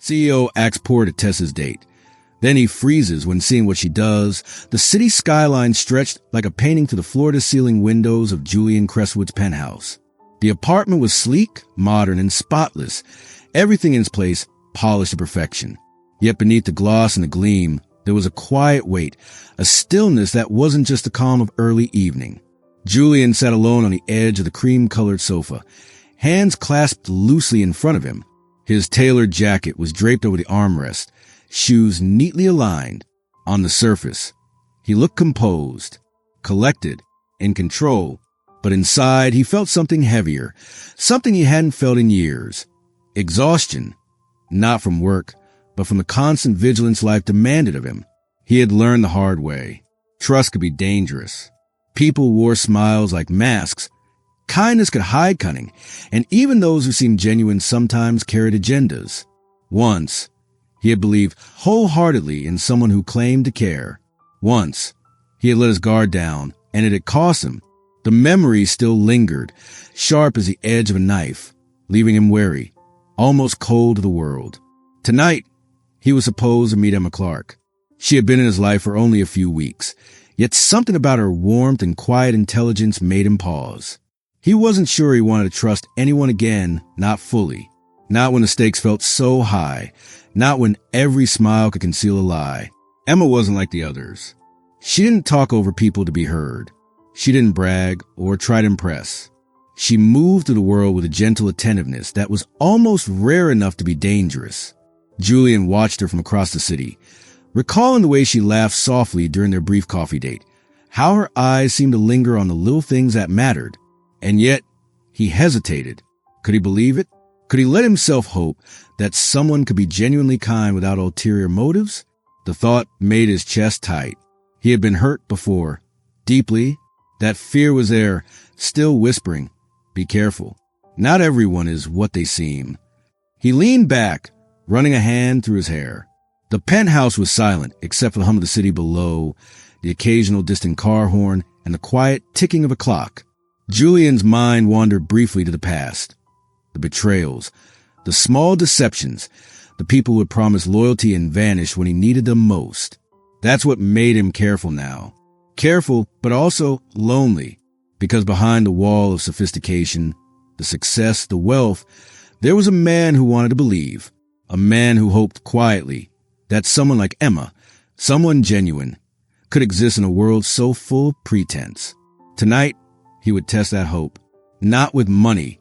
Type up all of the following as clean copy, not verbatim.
CEO acts poor to test his date. Then he freezes when seeing what she does. The city skyline stretched like a painting to the floor-to-ceiling windows of Julian Crestwood's penthouse. The apartment was sleek, modern, and spotless. Everything in its place polished to perfection. Yet beneath the gloss and the gleam, there was a quiet weight, a stillness that wasn't just the calm of early evening. Julian sat alone on the edge of the cream-colored sofa, hands clasped loosely in front of him. His tailored jacket was draped over the armrest, shoes neatly aligned. On the surface, he looked composed, collected, in control, but inside he felt something heavier, something he hadn't felt in years. Exhaustion, not from work, but from the constant vigilance life demanded of him. He had learned the hard way. Trust could be dangerous. People wore smiles like masks. Kindness could hide cunning, and even those who seemed genuine sometimes carried agendas. Once, he had believed wholeheartedly in someone who claimed to care. Once, he had let his guard down, and it had cost him. The memory still lingered, sharp as the edge of a knife, leaving him wary, almost cold to the world. Tonight, he was supposed to meet Emma Clark. She had been in his life for only a few weeks, yet something about her warmth and quiet intelligence made him pause. He wasn't sure he wanted to trust anyone again, not fully. Not when the stakes felt so high, not when every smile could conceal a lie. Emma wasn't like the others. She didn't talk over people to be heard. She didn't brag or try to impress. She moved through the world with a gentle attentiveness that was almost rare enough to be dangerous. Julian watched her from across the city, recalling the way she laughed softly during their brief coffee date, how her eyes seemed to linger on the little things that mattered. And yet, he hesitated. Could he believe it? Could he let himself hope that someone could be genuinely kind without ulterior motives? The thought made his chest tight. He had been hurt before, deeply. That fear was there, still whispering, "Be careful. Not everyone is what they seem." He leaned back, running a hand through his hair. The penthouse was silent, except for the hum of the city below, the occasional distant car horn, and the quiet ticking of a clock. Julian's mind wandered briefly to the past. The betrayals, the small deceptions, the people who had promised loyalty and vanished when he needed them most. That's what made him careful now. Careful, but also lonely, because behind the wall of sophistication, the success, the wealth, there was a man who wanted to believe, a man who hoped quietly that someone like Emma, someone genuine, could exist in a world so full of pretense. Tonight, he would test that hope, not with money,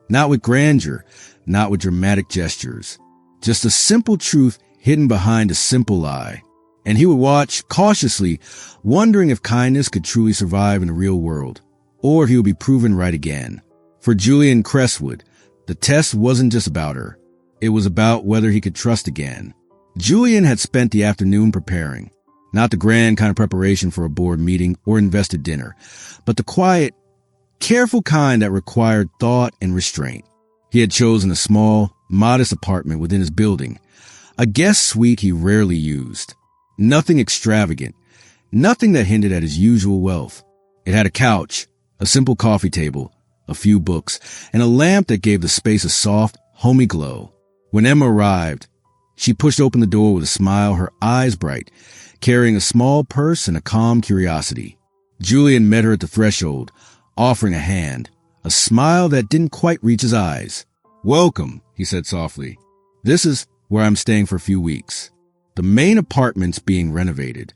not with grandeur, not with dramatic gestures, just a simple truth hidden behind a simple lie. And he would watch cautiously, wondering if kindness could truly survive in the real world, or if he would be proven right again. For Julian Crestwood, the test wasn't just about her. It was about whether he could trust again. Julian had spent the afternoon preparing, not the grand kind of preparation for a board meeting or invested dinner, but the quiet, careful kind that required thought and restraint. He had chosen a small, modest apartment within his building, a guest suite he rarely used. Nothing extravagant, nothing that hinted at his usual wealth. It had a couch, a simple coffee table, a few books, and a lamp that gave the space a soft, homey glow. When Emma arrived, she pushed open the door with a smile, her eyes bright, carrying a small purse and a calm curiosity. Julian met her at the threshold, offering a hand, a smile that didn't quite reach his eyes. "Welcome," he said softly. "This is where I'm staying for a few weeks." The main apartment's being renovated.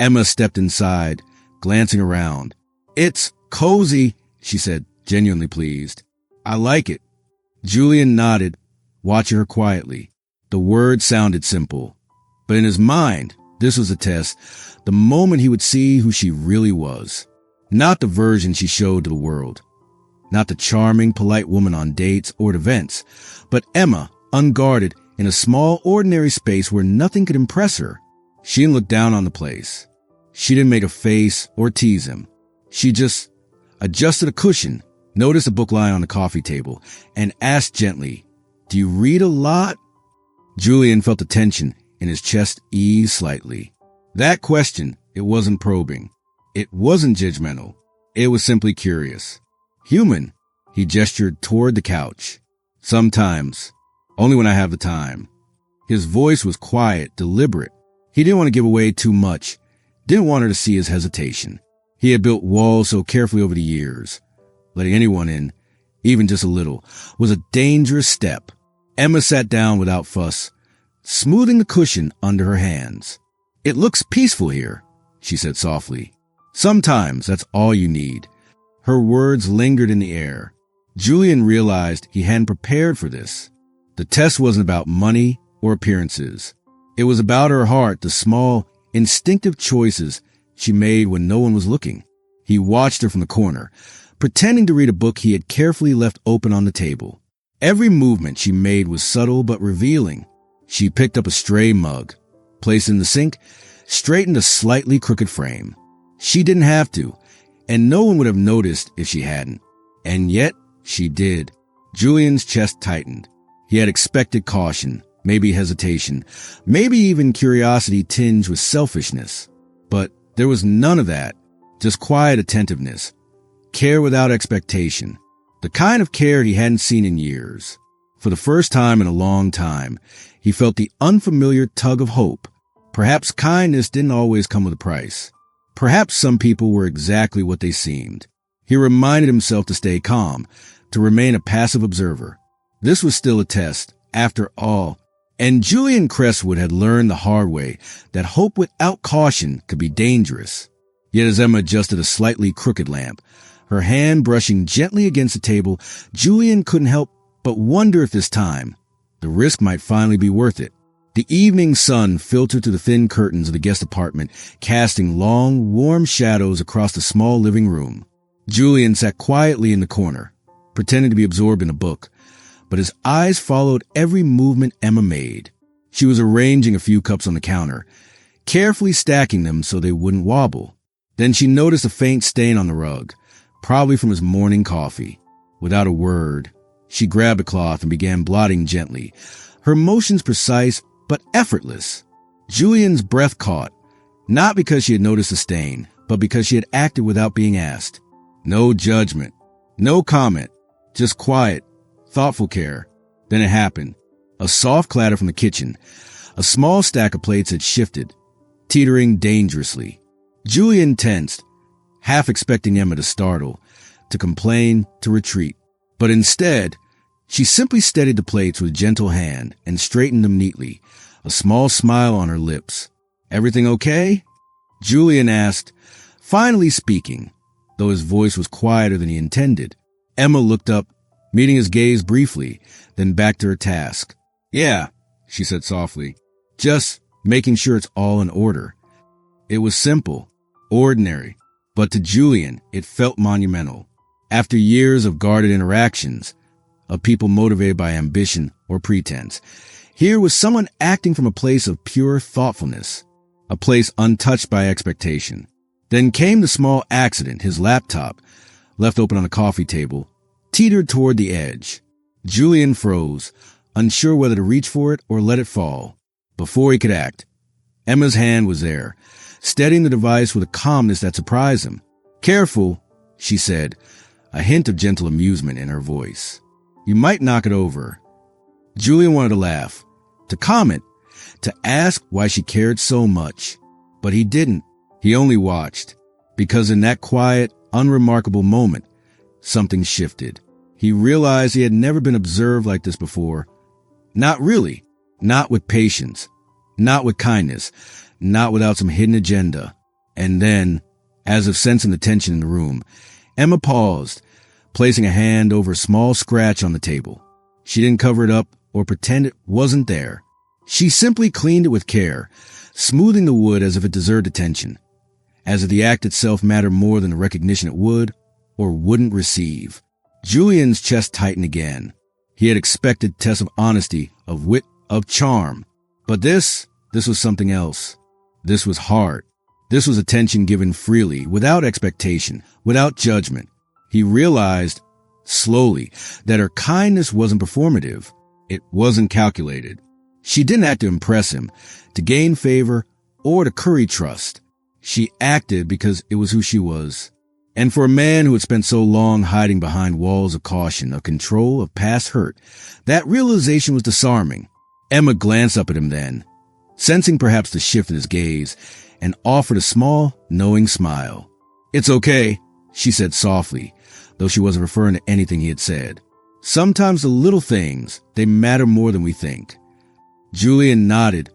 Emma stepped inside, glancing around. "It's cozy," she said, genuinely pleased. "I like it." Julian nodded, watching her quietly. The words sounded simple, but in his mind, this was a test, the moment he would see who she really was. Not the version she showed to the world. Not the charming, polite woman on dates or at events, but Emma, unguarded, in a small, ordinary space where nothing could impress her. She didn't look down on the place. She didn't make a face or tease him. She just adjusted a cushion, noticed a book lying on the coffee table, and asked gently, "Do you read a lot?" Julian felt the tension in his chest ease slightly. That question, it wasn't probing. It wasn't judgmental. It was simply curious. Human. He gestured toward the couch. "Sometimes. Only when I have the time." His voice was quiet, deliberate. He didn't want to give away too much, didn't want her to see his hesitation. He had built walls so carefully over the years. Letting anyone in, even just a little, was a dangerous step. Emma sat down without fuss, smoothing the cushion under her hands. "It looks peaceful here," she said softly. "Sometimes that's all you need." Her words lingered in the air. Julian realized he hadn't prepared for this. The test wasn't about money or appearances. It was about her heart, the small, instinctive choices she made when no one was looking. He watched her from the corner, pretending to read a book he had carefully left open on the table. Every movement she made was subtle but revealing. She picked up a stray mug, placed it in the sink, straightened a slightly crooked frame. She didn't have to, and no one would have noticed if she hadn't. And yet, she did. Julian's chest tightened. He had expected caution, maybe hesitation, maybe even curiosity tinged with selfishness. But there was none of that, just quiet attentiveness, care without expectation, the kind of care he hadn't seen in years. For the first time in a long time, he felt the unfamiliar tug of hope. Perhaps kindness didn't always come with a price. Perhaps some people were exactly what they seemed. He reminded himself to stay calm, to remain a passive observer. This was still a test, after all, and Julian Crestwood had learned the hard way that hope without caution could be dangerous. Yet as Emma adjusted a slightly crooked lamp, her hand brushing gently against the table, Julian couldn't help but wonder if this time, the risk might finally be worth it. The evening sun filtered through the thin curtains of the guest apartment, casting long, warm shadows across the small living room. Julian sat quietly in the corner, pretending to be absorbed in a book, but his eyes followed every movement Emma made. She was arranging a few cups on the counter, carefully stacking them so they wouldn't wobble. Then she noticed a faint stain on the rug, probably from his morning coffee. Without a word, she grabbed a cloth and began blotting gently, her motions precise but effortless. Julian's breath caught, not because she had noticed the stain, but because she had acted without being asked. No judgment, no comment, just quiet, thoughtful care. Then it happened. A soft clatter from the kitchen. A small stack of plates had shifted, teetering dangerously. Julian tensed, half expecting Emma to startle, to complain, to retreat. But instead, she simply steadied the plates with a gentle hand and straightened them neatly, a small smile on her lips. "Everything okay?" Julian asked, finally speaking, though his voice was quieter than he intended. Emma looked up, meeting his gaze briefly, then back to her task. "Yeah," she said softly, "just making sure it's all in order." It was simple, ordinary, but to Julian, it felt monumental. After years of guarded interactions, of people motivated by ambition or pretense, here was someone acting from a place of pure thoughtfulness, a place untouched by expectation. Then came the small accident. His laptop, left open on a coffee table, teetered toward the edge. Julian froze, unsure whether to reach for it or let it fall. Before he could act, Emma's hand was there, steadying the device with a calmness that surprised him. "Careful," she said, a hint of gentle amusement in her voice. "You might knock it over." Julian wanted to laugh, to comment, to ask why she cared so much. But he didn't. He only watched, because in that quiet, unremarkable moment, something shifted. He realized he had never been observed like this before. Not really. Not with patience. Not with kindness. Not without some hidden agenda. And then, as if sensing the tension in the room, Emma paused, placing a hand over a small scratch on the table. She didn't cover it up or pretend it wasn't there. She simply cleaned it with care, smoothing the wood as if it deserved attention, as if the act itself mattered more than the recognition it would or wouldn't receive. Julian's chest tightened again. He had expected tests of honesty, of wit, of charm. But this was something else. This was heart. This was attention given freely, without expectation, without judgment. He realized, slowly, that her kindness wasn't performative. It wasn't calculated. She didn't act to impress him, to gain favor, or to curry trust. She acted because it was who she was. And for a man who had spent so long hiding behind walls of caution, of control, of past hurt, that realization was disarming. Emma glanced up at him then, sensing perhaps the shift in his gaze, and offered a small, knowing smile. "It's okay," she said softly, though she wasn't referring to anything he had said. "Sometimes the little things, they matter more than we think." Julian nodded,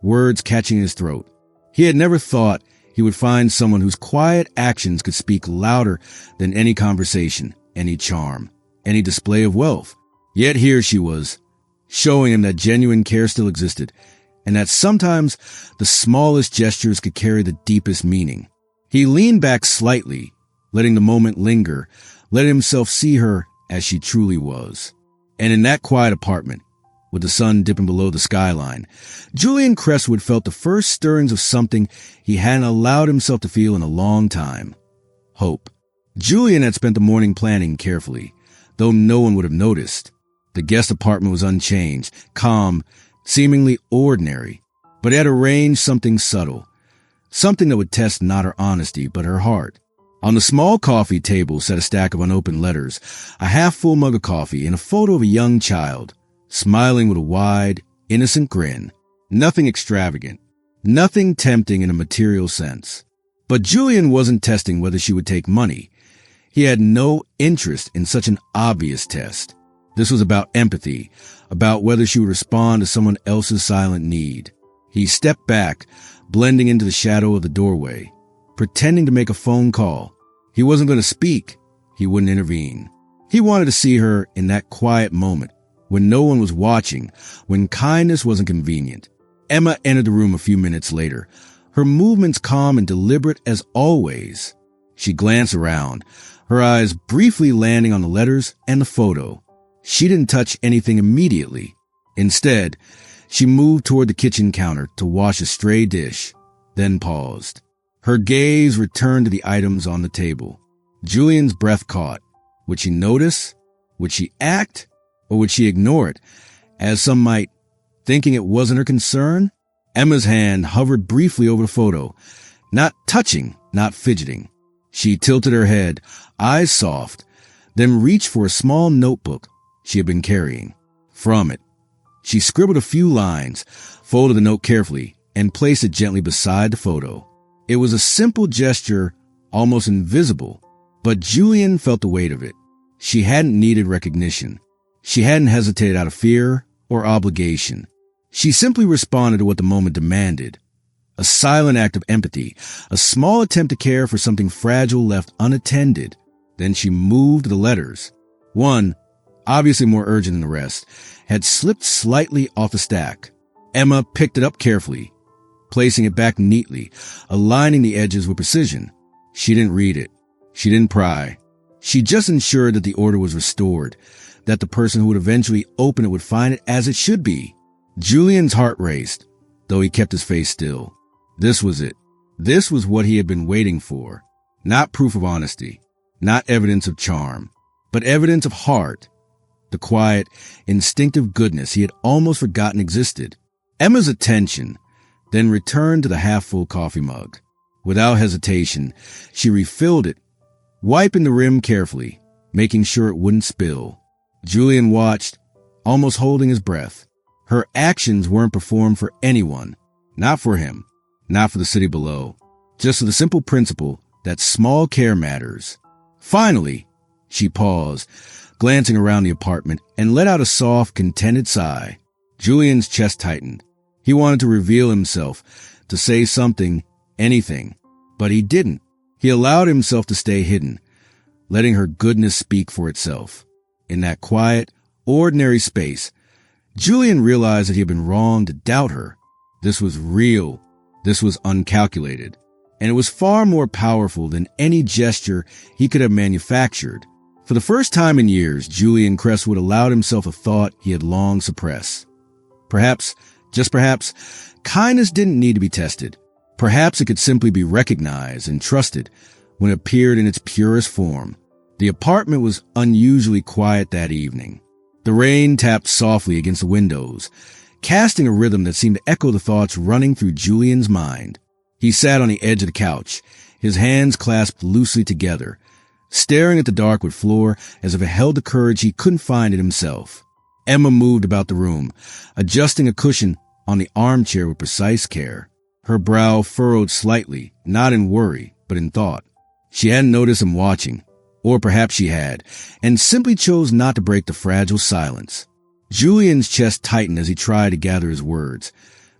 words catching in his throat. He had never thought he would find someone whose quiet actions could speak louder than any conversation, any charm, any display of wealth. Yet here she was, showing him that genuine care still existed, and that sometimes the smallest gestures could carry the deepest meaning. He leaned back slightly, letting the moment linger, letting himself see her as she truly was. And in that quiet apartment, with the sun dipping below the skyline, Julian Crestwood felt the first stirrings of something he hadn't allowed himself to feel in a long time. Hope. Julian had spent the morning planning carefully, though no one would have noticed. The guest apartment was unchanged, calm, seemingly ordinary, but it had arranged something subtle, something that would test not her honesty, but her heart. On the small coffee table sat a stack of unopened letters, a half-full mug of coffee, and a photo of a young child, smiling with a wide, innocent grin. Nothing extravagant, nothing tempting in a material sense. But Julian wasn't testing whether she would take money. He had no interest in such an obvious test. This was about empathy, about whether she would respond to someone else's silent need. He stepped back, blending into the shadow of the doorway, pretending to make a phone call. He wasn't going to speak. He wouldn't intervene. He wanted to see her in that quiet moment, when no one was watching, when kindness wasn't convenient. Emma entered the room a few minutes later, her movements calm and deliberate as always. She glanced around, her eyes briefly landing on the letters and the photo. She didn't touch anything immediately. Instead, she moved toward the kitchen counter to wash a stray dish, then paused. Her gaze returned to the items on the table. Julian's breath caught. Would she notice? Would she act? Or would she ignore it, as some might, thinking it wasn't her concern? Emma's hand hovered briefly over the photo, not touching, not fidgeting. She tilted her head, eyes soft, then reached for a small notebook she had been carrying. From it, she scribbled a few lines, folded the note carefully, and placed it gently beside the photo. It was a simple gesture, almost invisible, but Julian felt the weight of it. She hadn't needed recognition. She hadn't hesitated out of fear or obligation. She simply responded to what the moment demanded. A silent act of empathy, a small attempt to care for something fragile left unattended. Then she moved the letters. One, obviously more urgent than the rest, had slipped slightly off the stack. Emma picked it up carefully, placing it back neatly, aligning the edges with precision. She didn't read it. She didn't pry. She just ensured that the order was restored, that the person who would eventually open it would find it as it should be. Julian's heart raced, though he kept his face still. This was it. This was what he had been waiting for. Not proof of honesty, not evidence of charm, but evidence of heart. The quiet, instinctive goodness he had almost forgotten existed. Emma's attention then returned to the half-full coffee mug. Without hesitation, she refilled it, wiping the rim carefully, making sure it wouldn't spill. Julian watched, almost holding his breath. Her actions weren't performed for anyone, not for him, not for the city below, just for the simple principle that small care matters. Finally, she paused, glancing around the apartment, and let out a soft, contented sigh. Julian's chest tightened. He wanted to reveal himself, to say something, anything, but he didn't. He allowed himself to stay hidden, letting her goodness speak for itself. In that quiet, ordinary space, Julian realized that he had been wrong to doubt her. This was real. This was uncalculated. And it was far more powerful than any gesture he could have manufactured. For the first time in years, Julian Crestwood allowed himself a thought he had long suppressed. Perhaps, just perhaps, kindness didn't need to be tested. Perhaps it could simply be recognized and trusted when it appeared in its purest form. The apartment was unusually quiet that evening. The rain tapped softly against the windows, casting a rhythm that seemed to echo the thoughts running through Julian's mind. He sat on the edge of the couch, his hands clasped loosely together, staring at the dark wood floor as if it held the courage he couldn't find in himself. Emma moved about the room, adjusting a cushion on the armchair with precise care. Her brow furrowed slightly, not in worry, but in thought. She hadn't noticed him watching, or perhaps she had, and simply chose not to break the fragile silence. Julian's chest tightened as he tried to gather his words,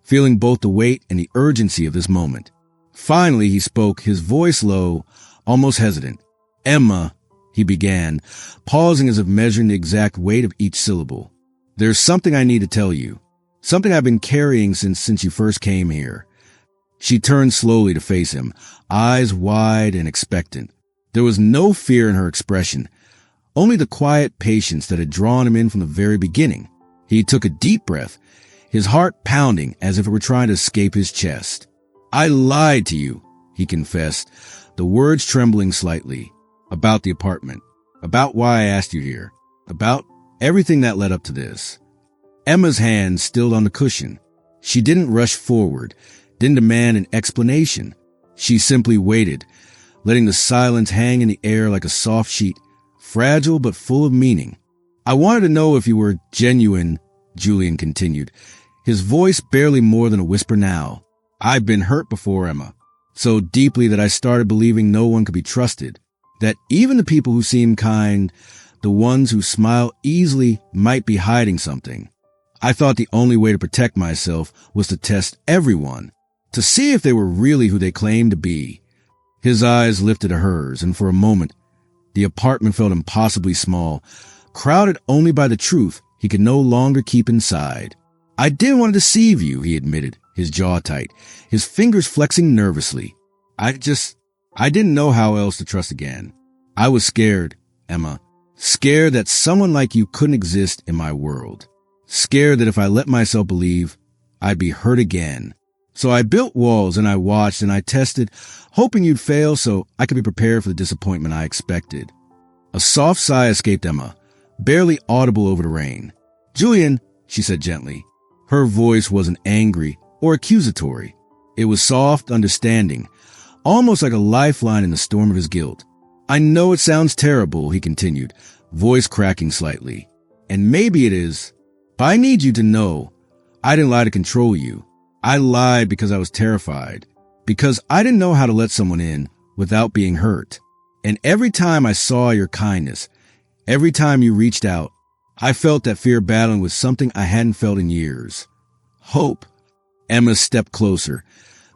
feeling both the weight and the urgency of this moment. Finally, he spoke, his voice low, almost hesitant. "Emma," he began, pausing as if measuring the exact weight of each syllable. "There's something I need to tell you. Something I've been carrying since you first came here." She turned slowly to face him, eyes wide and expectant. There was no fear in her expression, only the quiet patience that had drawn him in from the very beginning. He took a deep breath, his heart pounding as if it were trying to escape his chest. "I lied to you," he confessed, the words trembling slightly. "About the apartment. About why I asked you here. About everything that led up to this." Emma's hand still on the cushion. She didn't rush forward, didn't demand an explanation. She simply waited, letting the silence hang in the air like a soft sheet, fragile but full of meaning. "I wanted to know if you were genuine," Julian continued, his voice barely more than a whisper now. "I've been hurt before, Emma, so deeply that I started believing no one could be trusted, that even the people who seem kind, the ones who smile easily, might be hiding something. I thought the only way to protect myself was to test everyone, to see if they were really who they claimed to be." His eyes lifted to hers, and for a moment, the apartment felt impossibly small, crowded only by the truth he could no longer keep inside. "I didn't want to deceive you," he admitted, his jaw tight, his fingers flexing nervously. I didn't know how else to trust again. I was scared, Emma. Scared that someone like you couldn't exist in my world. Scared that if I let myself believe, I'd be hurt again. So I built walls and I watched and I tested, hoping you'd fail so I could be prepared for the disappointment I expected." A soft sigh escaped Emma, barely audible over the rain. "Julian," she said gently. Her voice wasn't angry or accusatory. It was soft, understanding, almost like a lifeline in the storm of his guilt. "I know it sounds terrible," he continued, voice cracking slightly. "And maybe it is, but I need you to know I didn't lie to control you. I lied because I was terrified, because I didn't know how to let someone in without being hurt. And every time I saw your kindness, every time you reached out, I felt that fear battling with something I hadn't felt in years. Hope." Emma stepped closer,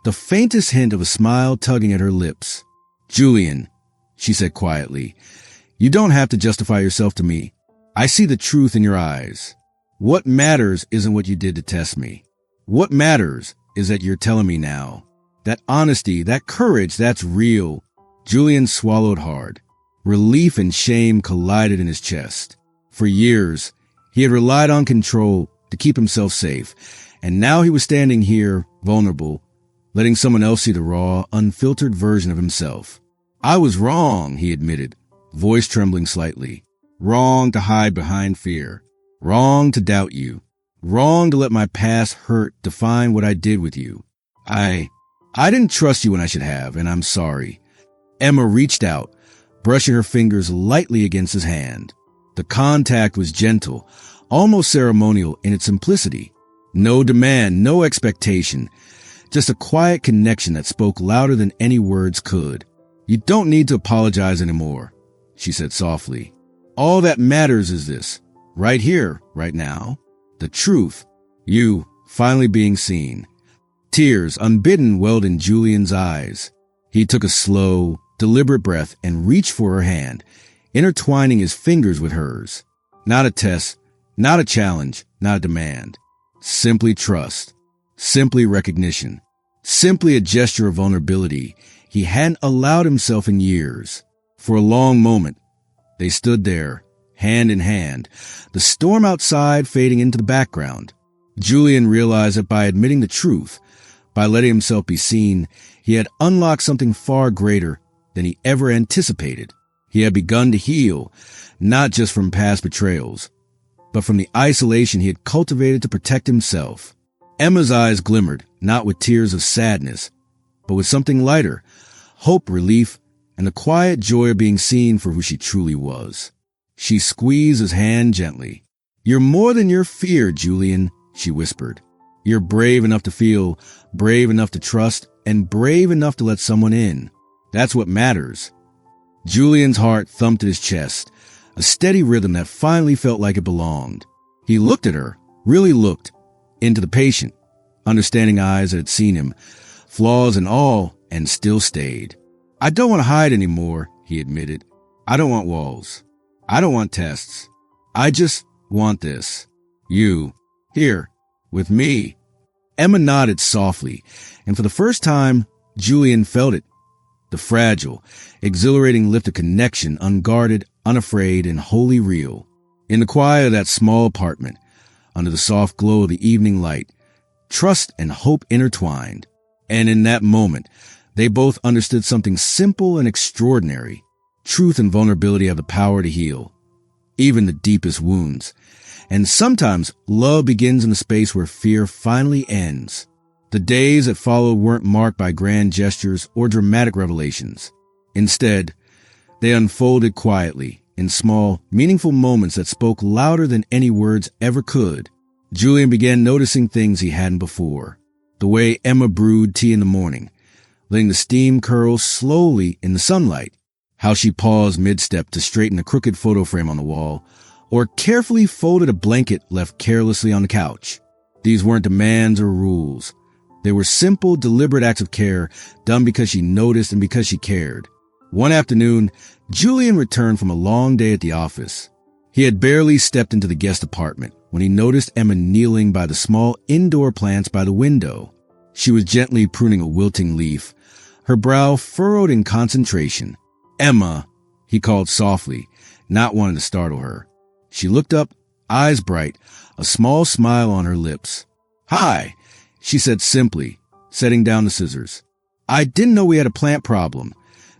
the faintest hint of a smile tugging at her lips. "Julian," she said quietly, "you don't have to justify yourself to me. I see the truth in your eyes. What matters isn't what you did to test me. What matters is that you're telling me now. That honesty, that courage, that's real." Julian swallowed hard. Relief and shame collided in his chest. For years, he had relied on control to keep himself safe, and now he was standing here, vulnerable, letting someone else see the raw, unfiltered version of himself. "I was wrong," he admitted, voice trembling slightly. "Wrong to hide behind fear. Wrong to doubt you. Wrong to let my past hurt define what I did with you. I didn't trust you when I should have, and I'm sorry." Emma reached out, brushing her fingers lightly against his hand. The contact was gentle, almost ceremonial in its simplicity. No demand, no expectation, just a quiet connection that spoke louder than any words could. "You don't need to apologize anymore," she said softly. "All that matters is this, right here, right now. The truth, you finally being seen." Tears, unbidden, welled in Julian's eyes. He took a slow, deliberate breath and reached for her hand, intertwining his fingers with hers. Not a test, not a challenge, not a demand. Simply trust, simply recognition, simply a gesture of vulnerability he hadn't allowed himself in years. For a long moment, they stood there, hand in hand, the storm outside fading into the background. Julian realized that by admitting the truth, by letting himself be seen, he had unlocked something far greater than he ever anticipated. He had begun to heal, not just from past betrayals, but from the isolation he had cultivated to protect himself. Emma's eyes glimmered, not with tears of sadness, but with something lighter, hope, relief, and the quiet joy of being seen for who she truly was. She squeezed his hand gently. "You're more than your fear, Julian," she whispered. "You're brave enough to feel, brave enough to trust, and brave enough to let someone in. That's what matters." Julian's heart thumped at his chest, a steady rhythm that finally felt like it belonged. He looked at her, really looked, into the patient, understanding eyes that had seen him, flaws and all, and still stayed. "I don't want to hide anymore," he admitted. "I don't want walls. I don't want tests. I just want this. You. Here. With me." Emma nodded softly, and for the first time, Julian felt it. The fragile, exhilarating lift of connection, unguarded, unafraid, and wholly real. In the quiet of that small apartment, under the soft glow of the evening light, trust and hope intertwined. And in that moment, they both understood something simple and extraordinary. Truth and vulnerability have the power to heal, even the deepest wounds. And sometimes love begins in the space where fear finally ends. The days that followed weren't marked by grand gestures or dramatic revelations. Instead, they unfolded quietly in small, meaningful moments that spoke louder than any words ever could. Julian began noticing things he hadn't before. The way Emma brewed tea in the morning, letting the steam curl slowly in the sunlight. How she paused mid-step to straighten a crooked photo frame on the wall, or carefully folded a blanket left carelessly on the couch. These weren't demands or rules. They were simple, deliberate acts of care done because she noticed and because she cared. One afternoon, Julian returned from a long day at the office. He had barely stepped into the guest apartment when he noticed Emma kneeling by the small indoor plants by the window. She was gently pruning a wilting leaf, her brow furrowed in concentration. "Emma," he called softly, not wanting to startle her. She looked up, eyes bright, a small smile on her lips. "Hi," she said simply, setting down the scissors. "I didn't know we had a plant problem,"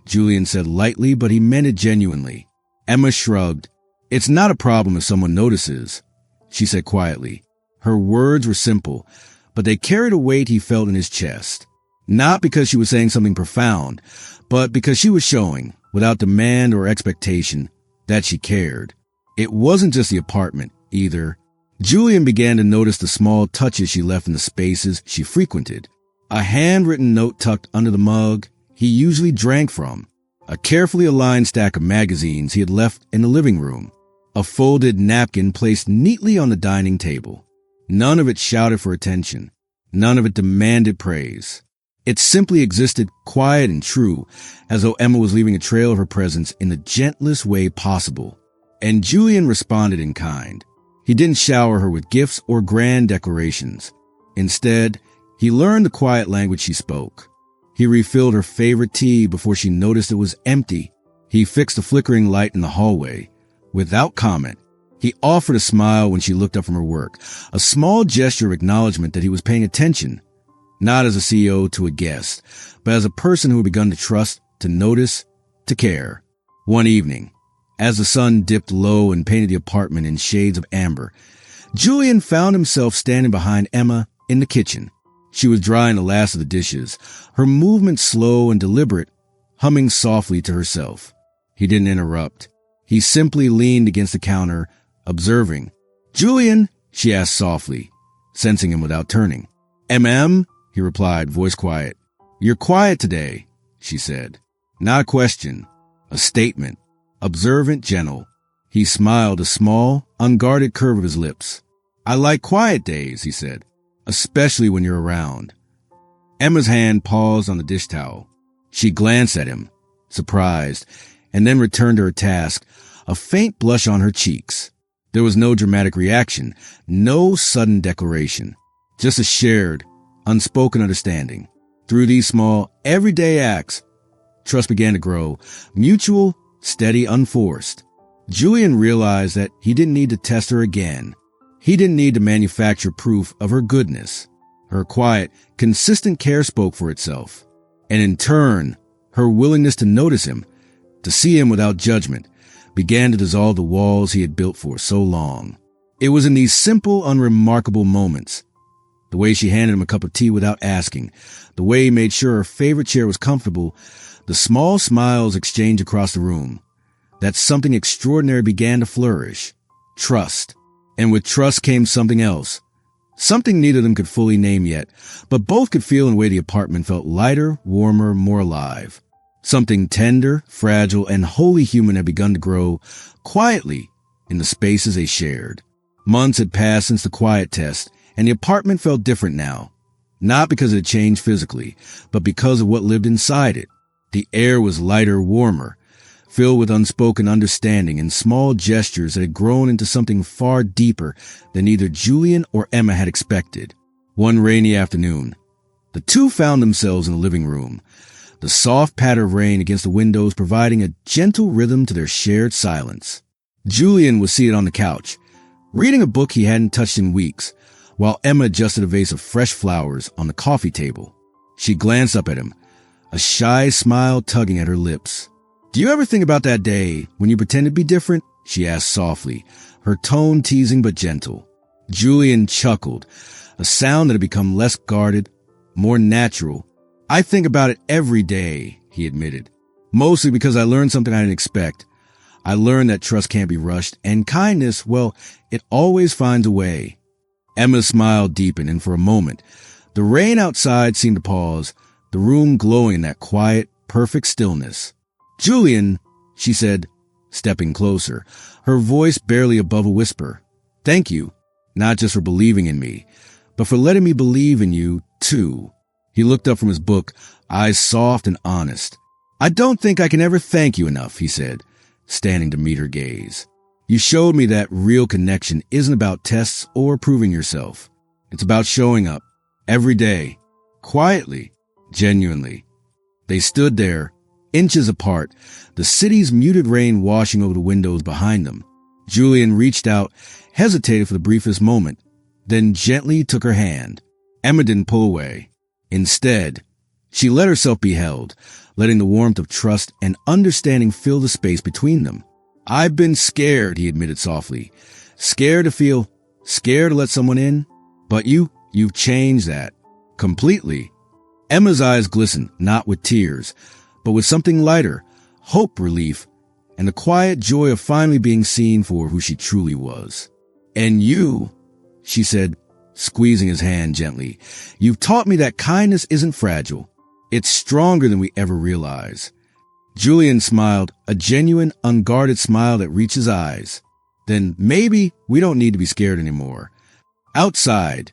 Julian said lightly, but he meant it genuinely. Emma shrugged. "It's not a problem if someone notices," she said quietly. Her words were simple, but they carried a weight he felt in his chest. Not because she was saying something profound, but because she was showing, without demand or expectation, that she cared. It wasn't just the apartment, either. Julian began to notice the small touches she left in the spaces she frequented. A handwritten note tucked under the mug he usually drank from. A carefully aligned stack of magazines he had left in the living room. A folded napkin placed neatly on the dining table. None of it shouted for attention. None of it demanded praise. It simply existed, quiet and true, as though Emma was leaving a trail of her presence in the gentlest way possible. And Julian responded in kind. He didn't shower her with gifts or grand declarations. Instead, he learned the quiet language she spoke. He refilled her favorite tea before she noticed it was empty. He fixed the flickering light in the hallway. Without comment, he offered a smile when she looked up from her work, a small gesture of acknowledgement that he was paying attention, not as a CEO to a guest, but as a person who had begun to trust, to notice, to care. One evening, as the sun dipped low and painted the apartment in shades of amber, Julian found himself standing behind Emma in the kitchen. She was drying the last of the dishes, her movement slow and deliberate, humming softly to herself. He didn't interrupt. He simply leaned against the counter, observing. "Julian," she asked softly, sensing him without turning. "M.M.?" he replied, voice quiet. "You're quiet today," she said. Not a question, a statement. Observant, gentle. He smiled, a small, unguarded curve of his lips. "I like quiet days," he said, "especially when you're around." Emma's hand paused on the dish towel. She glanced at him, surprised, and then returned to her task, a faint blush on her cheeks. There was no dramatic reaction, no sudden declaration, just a shared, unspoken understanding. Through these small, everyday acts, trust began to grow, mutual, steady, unforced. Julian realized that he didn't need to test her again. He didn't need to manufacture proof of her goodness. Her quiet, consistent care spoke for itself. And in turn, her willingness to notice him, to see him without judgment, began to dissolve the walls he had built for so long. It was in these simple, unremarkable moments, the way she handed him a cup of tea without asking, the way he made sure her favorite chair was comfortable, the small smiles exchanged across the room, that something extraordinary began to flourish. Trust. And with trust came something else. Something neither of them could fully name yet, but both could feel in a way the apartment felt lighter, warmer, more alive. Something tender, fragile, and wholly human had begun to grow quietly in the spaces they shared. Months had passed since the quiet test, and the apartment felt different now. Not because it had changed physically, but because of what lived inside it. The air was lighter, warmer, filled with unspoken understanding and small gestures that had grown into something far deeper than either Julian or Emma had expected. One rainy afternoon, the two found themselves in the living room, the soft patter of rain against the windows providing a gentle rhythm to their shared silence. Julian was seated on the couch, reading a book he hadn't touched in weeks, while Emma adjusted a vase of fresh flowers on the coffee table. She glanced up at him, a shy smile tugging at her lips. "Do you ever think about that day when you pretended to be different?" she asked softly, her tone teasing but gentle. Julian chuckled, a sound that had become less guarded, more natural. "I think about it every day," he admitted. "Mostly because I learned something I didn't expect. I learned that trust can't be rushed, and kindness, well, it always finds a way." Emma's smile deepened, and for a moment, the rain outside seemed to pause, the room glowing in that quiet, perfect stillness. "Julian," she said, stepping closer, her voice barely above a whisper. "Thank you, not just for believing in me, but for letting me believe in you, too." He looked up from his book, eyes soft and honest. "I don't think I can ever thank you enough," he said, standing to meet her gaze. "You showed me that real connection isn't about tests or proving yourself. It's about showing up, every day, quietly, genuinely." They stood there, inches apart, the city's muted rain washing over the windows behind them. Julian reached out, hesitated for the briefest moment, then gently took her hand. Emma didn't pull away. Instead, she let herself be held, letting the warmth of trust and understanding fill the space between them. "I've been scared," he admitted softly. "Scared to let someone in. But you've changed that. Completely." Emma's eyes glistened, not with tears, but with something lighter, hope, relief, and the quiet joy of finally being seen for who she truly was. "And you," she said, squeezing his hand gently, "you've taught me that kindness isn't fragile. It's stronger than we ever realize." Julian smiled, a genuine, unguarded smile that reached his eyes. "Then maybe we don't need to be scared anymore." Outside,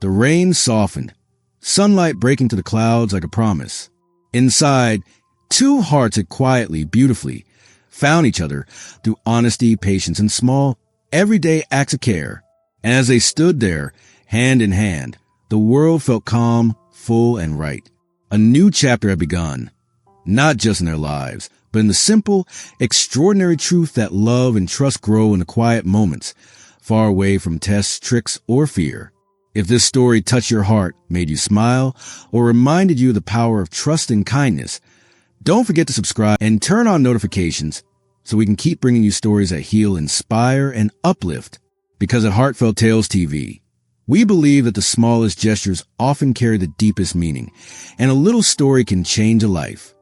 the rain softened, sunlight breaking to the clouds like a promise. Inside, two hearts had quietly, beautifully, found each other through honesty, patience, and small, everyday acts of care. And as they stood there, hand in hand, the world felt calm, full, and right. A new chapter had begun. Not just in their lives, but in the simple, extraordinary truth that love and trust grow in the quiet moments, far away from tests, tricks, or fear. If this story touched your heart, made you smile, or reminded you of the power of trust and kindness, don't forget to subscribe and turn on notifications so we can keep bringing you stories that heal, inspire, and uplift. Because at Heartfelt Tales TV, we believe that the smallest gestures often carry the deepest meaning, and a little story can change a life.